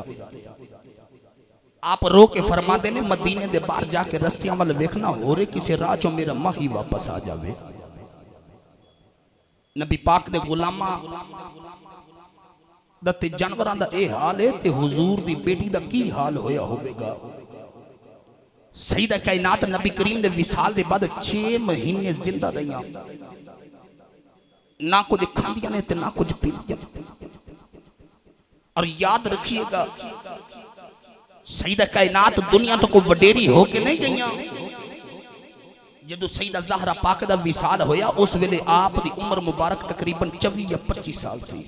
आप रो के फरमाते ने मदीने दे बाहर जाके रस्तियां वाल वेखना हो रहे किसी राह चो मेरा माही वापस आ जावे। नबी पाक दे गुलामा दा ते जानवरां दा ए हाल है ते हुजूर दी बेटी दा की हाल होया होवेगा। सईदा कायनात नबी करीम दे विसाल दे बाद 6 महीने जिंदा रहियां, ना कुछ खांदियां ने ते ना कुछ पींदियां। और याद रखिएगा सईदा कायनात दुनिया तो कोई वडेरी होके नहीं गईयां। जदों सईदा ज़हरा पाक दा विसाल होया उस वेले आप दी उम्र मुबारक तकरीबन 24 या 25 साल सी,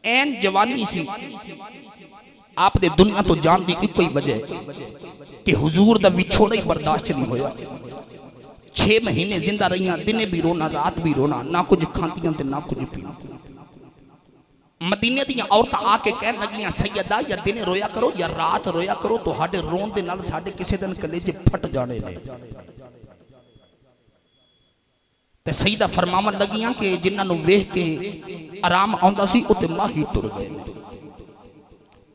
ऐन जवानी सी। आप दे दुनिया तो जान दी इको ही वजह कि हुजूर दा विछोड़ा ही बर्दाश्त नहीं होया। 6 महीने जिंदा रहियां, दिने भी रोना रात भी रोना, ना कुछ खांदियां ते ना कुछ पीना। मदीने दियां औरतां आके कहन लगियां सैयदा या दिने रोया करो या रात रोया करो, तुहाडे रोन दे नाल साडे किसी दिन कलेजे फट जाने ने। ते सईदा फरमावन लगियां कि जिन्हां नूं वेख के आराम आउंदा सी उते माही टुर गए ने,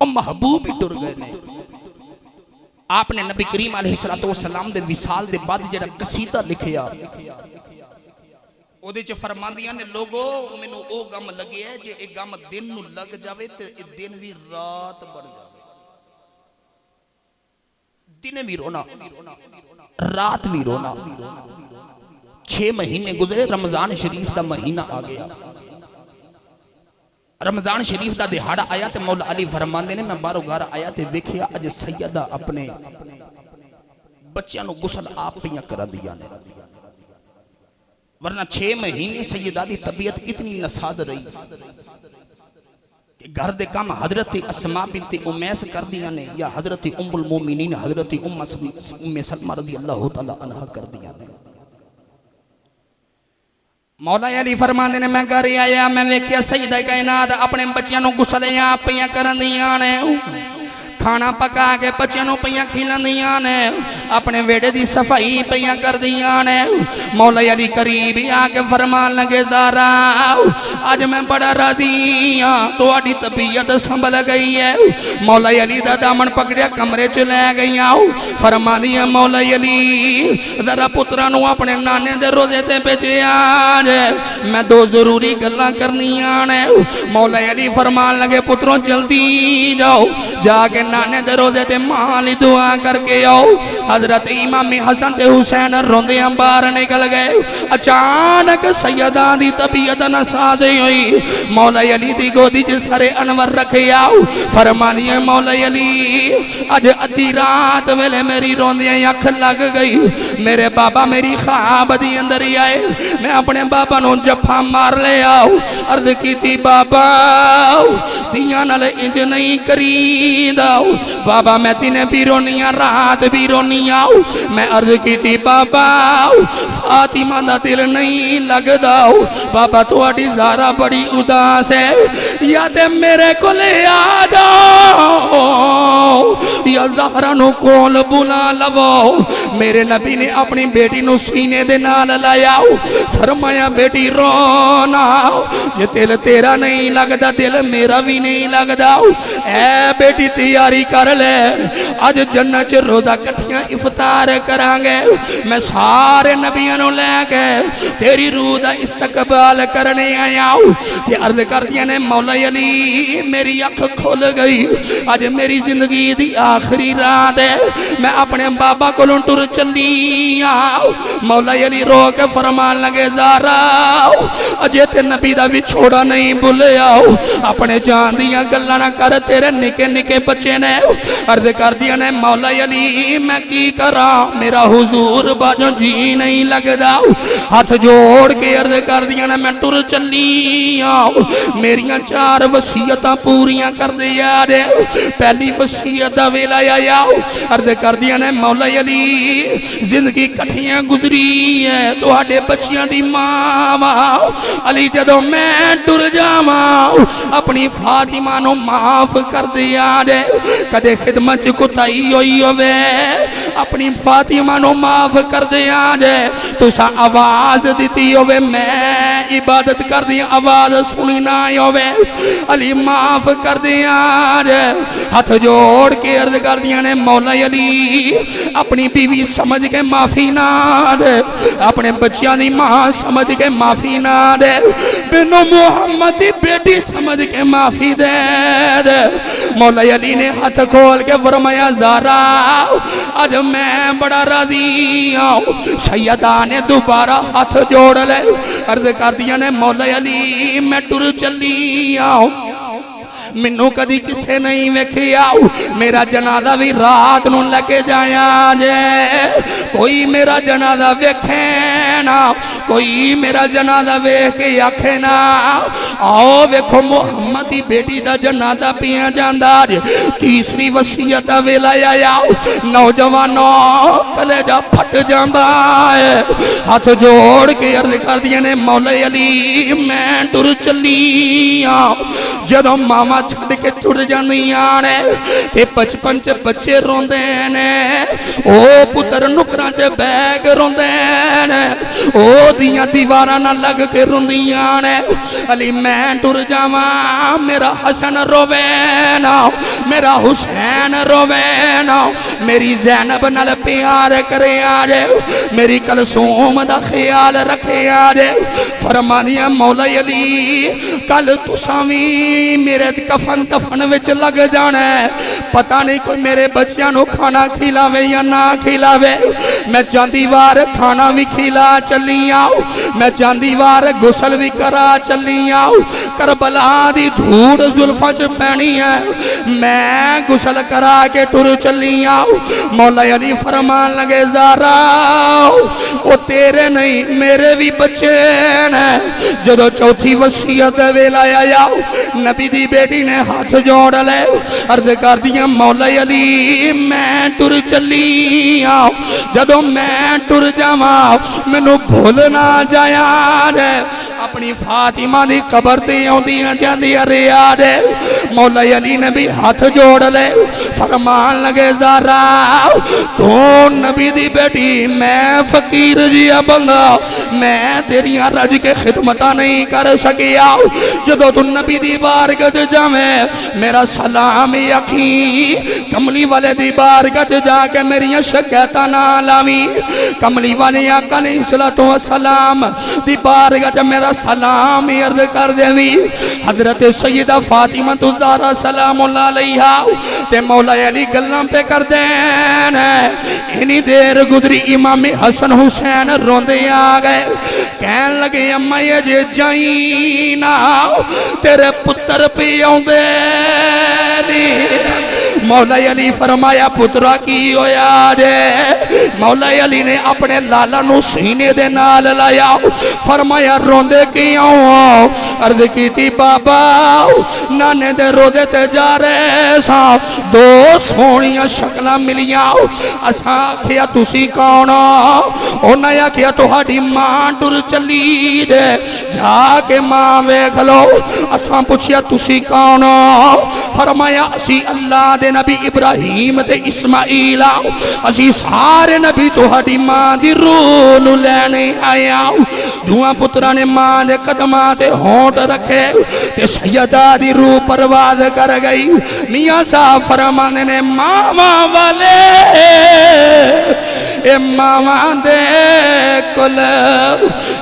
ओ महबूब ही टुर गए ने। आपने नबी करीम अलैहिस्सलातु वस्सलाम दे विसाल दे बाद जेड़ा कसीदा लिखिया ओदे च फरमांदियां ने लोगो मैनू ओ गम लगे है जे ए गम दिन नू लग जावे ते ए दिन भी रात बन जावे। दिन भी रोना रात भी रोना। 6 महीने गुजरे, रमजान शरीफ दा महीना आ गया। रमजान शरीफ दा दिहाड़ा आया ते मौला अली फरमांदे ने मैं बाहरों घर आया ते वेखिया अज सैयदा अपने बच्चों नू गुसल आप पियां करा दिया ने, वरना 6 महीने सैयदा दी तबीयत इतनी नसाद रही कि घर दे काम हजरत अस्मा बिनत उमैस कर दिया ने या हजरत उम्मुल मोमिनीन हजरत उम्मे सलमा रज़ियल्लाहु तआला अन्हा कर दिया ने। मौला अली फरमांदे ने मैं घर आया मैं वेखिया सईदा कायनात अपने बच्चों नू गुसलियां पियां करन दियां ने, खाना पका के बच्चों नू पियां खिलांदियां ने, अपने वेड़े दी सफाई पियां कर दियां ने। मौला अली करीब आके फरमान लगे ज़हरा अज मैं बड़ा राजी हां तुहाडी तबीयत संभल गई है। मौला अली दा दामन पकड़िया कमरे च ले गईयां, फरमांदियां मौला अली जरा पुत्रा नू अपने नाने दे रोजे ते भेजिया जे मैं 2 जरूरी गल्लां करनियां ने। मौला अली फरमान लगे पुत्रों जल्दी जाओ जाके नाने दे रोज़े ते मां ली दुआ करके आओ। हजरत इमाम हसन ते हुसैन रोंदे बाहर निकल गए। अचानक सैयदा दी तबीयत नासाज़ हुई। मौला अली दी गोदी च सरे अनवर रखे आओ। फरमानी है मौला अली अज अद्धी रात वेले मेरी रोंदियां अख लग गई। मेरे बाबा मेरी ख्वाब दी अंदर ही आए। मैं अपने बाबा नूं जफा मार ले आओ। अर्ज की बाबा दियां नाल इंज नहीं करीदा बाबा, मैं दिन भी रोनी आ रात भी रोनी आओ। मैं अर्ज की बाबा फातिमा दा दिल नहीं लगदा बाबा, तुहाडी ज़ारा बड़ी उदास है, या ते मेरे कोले आ जाओ या ज़हरा नू कोल बुला लवो। मेरे नबी ने अपनी बेटी नू सीने दे नाल लाया। फरमाया बेटी रोना, जे दिल तेरा नहीं लगदा दिल मेरा भी नहीं लगदा। ऐ बेटी तैयारी कर ले, अज जन्नत च रोज़ा कट्ठियां इफ्तार करांगे। मैं सारे नबियां नू लैके तेरी रूह दा इस्तकबाल करने आया। ते अर्ज करदियां ने मौला अली मेरी अख खुल गई, अज मेरी जिंदगी दी आखिरी रात है, मैं अपने बाबा कोलों टुर चली आओ। मौला अली रो के फरमान लगे ज़ारा अजे ते नबी दा विछोड़ा नहीं भुलिया। अपने जान दियां गल्लां ना कर, तेरे निके निके बच्चे ने। अर्ज कर दिया ने मौला अली मैं की करा, मेरा हुजूर बाजों जी नहीं लगदा। हाथ जोड़ के अर्ज कर दिया ने मैं टुर चली आओ। मेरियां 4 वसीयतां पूरियां कर दे यार। पहली वसीयत दा वेला आया। अर्ज कर दिया ने मौला अली जिंदगी कट्ठियां गुजरी है, तुहाडे बच्चियां दी मां अली जदों मैं टुर जावा अपनी फातिमा नू माफ कर दे यार। कदे खिदमत च कुताई होई होवे अपनी फातिमा नू माफ कर दे यार। तुसा आवाज दी होवे मैं इबादत कर दी आवाज सुनी ना होवे, अली माफ कर दे यार। हाथ जोड़ के अर्ज कर दिया ने मौला अली अपनी बीवी समझ के माफी ना दे, अपने बच्चों की मां समझ के माफी ना दे, बिनो मुहम्मद की बेटी समझ के माफी दे दे। मौला अली ने हाथ खोल के फरमाया ज़ारा आज मैं बड़ा राजी हूँ। सैयदा ने दोबारा हाथ जोड़ ले, अर्ज कर दिया ने मौला अली मैं टुर चली आऊँ। मैनू कदी किसे नहीं वेखिया, मेरा जनाजा भी रात नू लेके जाया जे। कोई मेरा जनाजा वेखे ना, कोई मेरा जनाजा वेख के आखे ना आओ वेखो मुहम्मद की बेटी का जनाजा पिया जांदा। तीसरी वसीयत दा वेला आया, नौजवानों कलेजा फट जांदा है। हाथ जोड़ के अर्ज कर दिया ने मौला अली मैं टुर चली आ। जदों मामा छड़ के टुर जांदियां ने ते बचपन च बच्चे रोंदे ने, ओ पुत्र नुकरां च बैग रोंदे ने, ओ दियां दीवारां नाल लग के रोंदियां ने। अली मैं टुर जावां मेरा हसन रोवे ना, मेरा हुसैन रोवे ना, मेरी ज़ैनब नाल प्यार करे आजे, मेरी कलसूम दा ख्याल रखे आजे। फरमानिया मौला अली कल तुसां वी मेरे कफन दफन विच लग जाना है, पता नहीं कोई मेरे बच्चों को खाना खिलावे या ना खिलावे। मैं जांदी वार खाना भी खिला चली आओ, मैं जांदी वार गुसल भी करा चली आओ। करबला दी धूड़ जुल्फां च पैनी है, मैं गुसल करा के टुर चली आओ। मौला अली फरमान लगे ज़ारा ओ तेरे नहीं मेरे भी बच्चे ने। जदों चौथी वसीयत वेला आया नबी दी बेटी ने हाथ जोड़ ले, अर्ज कर दिया मौला अली मैं टुर चली आओ। जदों मैं टुर जावा मैनू भूल ना जाया रे, अपनी फातिमा दी कबर ते आउंदियां जांदियां रिया रे। मौला अली ने भी हाथ जोड़ ले, फरमान लगे ज़ारा तू नबी दी बेटी मैं फकीर जिया बंदा, मैं तेरिया रज के खिदमता नहीं कर सकिया। जदों तू नबी दी बारगाह च जावे मेरा सलाम आखी, कमली वाले दी बारगाह च जाके मेरिया शिकायतां ना लावी। कमली वाले आका अलैहिस्सलातु वस्सलाम दी बारगाह च मेरा सलाम अर्ज कर देवी। हजरत सैयदा फातिमा ज़हरा सलामुल्लाह अलैहा ते मौला अली गल्लां पे कर देन। इन्नी देर गुजरी इमाम हसन हुसैन रोंदे आ गए, कहन लगे अम्मा ये जे जाई ना तेरे पुत्र पे आउंदे नी। मौला अली फरमाया पुत्रा की होया जे? मौला अली ने अपने लाला नू सीने दे नाल लाया, फरमाया रोंदे क्यों? अर्ज की बाबा नाने दे रोदे ते जा रहे सा, दो सोहनियां शक्लां मिलियां। असा आखिया तुसी कौन? उन्हें आखिया तुहाडी मां टुर चली जे, जाके मां वेख लो। असा पूछिया तुसी कौन? फरमाया असी अल्लाह दे नबी इब्राहिम ते इस्माइल असी सारे नबी तुहाडी मां दी रूह नू लैने आया। दुआ पुत्रा ने मां दे कदमां ते होंठ रखे ते सैयदा दी रूह परवाज कर गई। मियां साहब फरमाने ने मामा वाले ए मामा दे कुल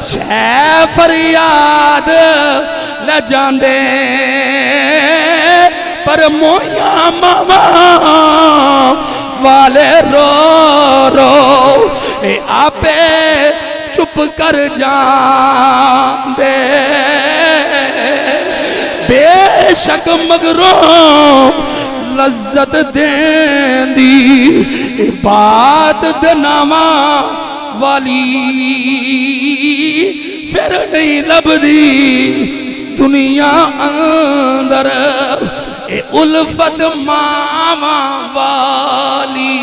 सै फरियाद ले जांदे, पर मोया मामा वाले रो रो ए आपे चुप कर जांदे। बेशक मगरों लज्जत देंदी बात दनावा वाली, फिर नहीं लभदी दुनिया अंदर ए उल्फत मावा वाली।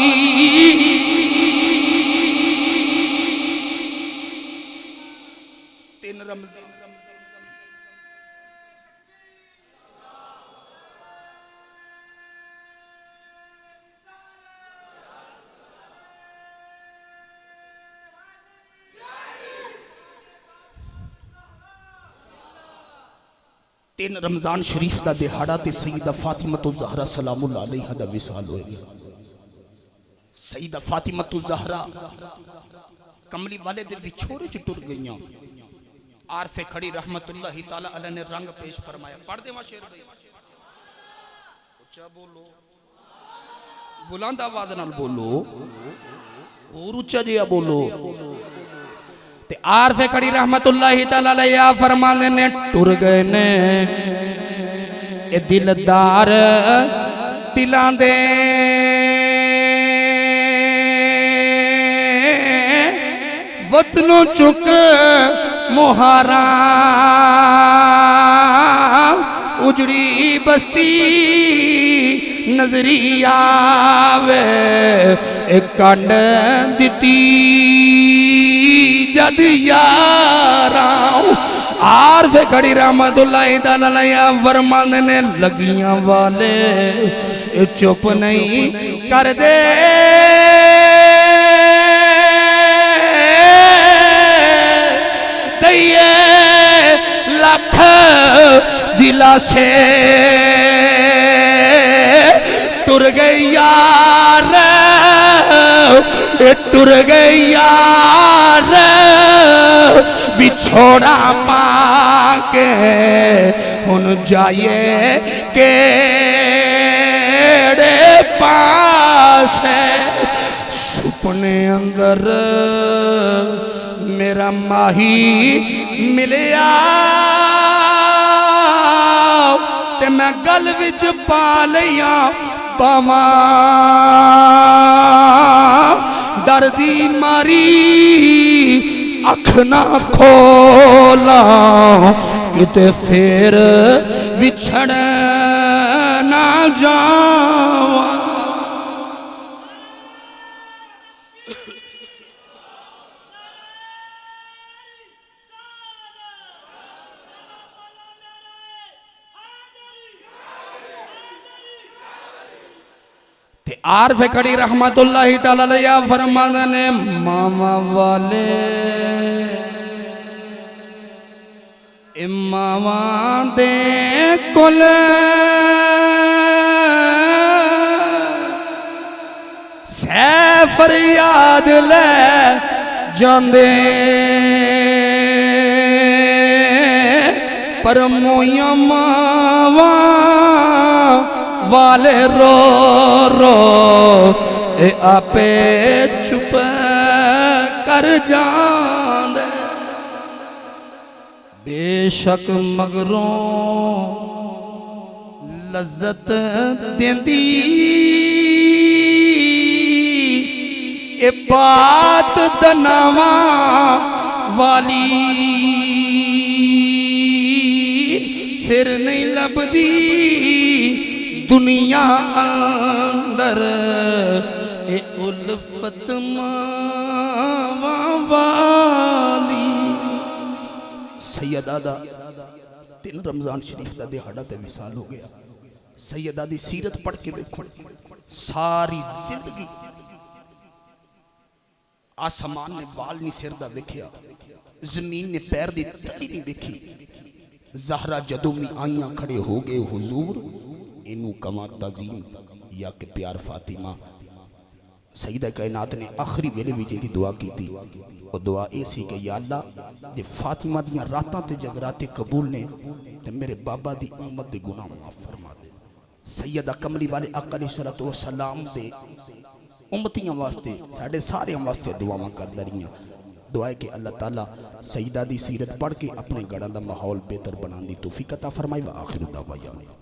तीन रमज़ान तीन रमजान शरीफ का दिहाड़ा ते सईदा फातिमा ज़हरा सलामुल्लाह अलैहा दा विसाल होया। सईदा फातिमा ज़हरा कमली वाले दे विछोरे च टुर गईयां। आरफे खड़ी रहमतुल्लाहि ताला अलैह ने रंग पेश फरमाया। पढ़ देवा शेर भाई, उच्चा बोलो, बुलंद आवाज नाल बोलो, और उच्चा जिहा बोलो। आरफे खड़ी रहमतुल्लाहि ताला अलैहा फरमाने ने टुर गए ने ए दिलदार दिलां दे वतनों चुक मुहारा, उजड़ी बस्ती नजरी आवे एक कंड दिती जद यारा। आरफे खड़ी रहमतुल्लाहि ताला अलैहा फरमाने ने लगियां वाले चुप नहीं कर दे, दइए लख दिलासे टुर गई यार, टुर गई यार बिछोड़ा पाके हुन जाइए केड़े पास है। सुपने अंदर मेरा माही मिलिया ते मैं गल विच पा लिया पावा, डर दी मारी अख ना खोला किते फिर विछड़ ना जावा। आरफे खड़ी रहमतुल्लाहि ताला अलैहा फरमाने ने मामा वाले मामा दे कुल सै फरियाद ले जांदे, पर मोया मावा वाले रो रो ए आपे चुप कर जांदे। बेशक मगरों लज्जत देंदी ए बात दनावा वाली, फिर नहीं लभदी दुनिया अंदर ए उल्फत मावा वाली। सैयदा दा 3 रमजान शरीफ का दिहाड़ा ते विसाल हो गया। सैयदा दी सीरत पढ़ के देखो, सारी जिंदगी आसमान ने बाल नहीं सिर दा वेखिया, जमीन ने पैर दी तली नहीं वेखी। ज़हरा जदों भी आइयां खड़े हो गए हुजूर इनू कमा तज़ीम या के प्यार फातिमा। सईदा कायनात ने आखिरी वेले भी जी दुआ की थी, वो दुआ ये सी कि या अल्लाह जे फातिमा दियां रातां ते जगराते कबूल ने ते मेरे बाबा दी उम्मत दे गुनाह माफ फरमा दे। सैयदा कमली वाले आका अलैहिस्सलातु वस्सलाम दे उम्मतियां वास्ते साढ़े सारे वास्ते दुआवां करदा रहियां। दुआ है कि अल्लाह ताला सईदा दी सीरत पढ़ के अपने घरां दा माहौल बेहतर बनाने दी तौफीक अता फरमाए। व आखिर दावा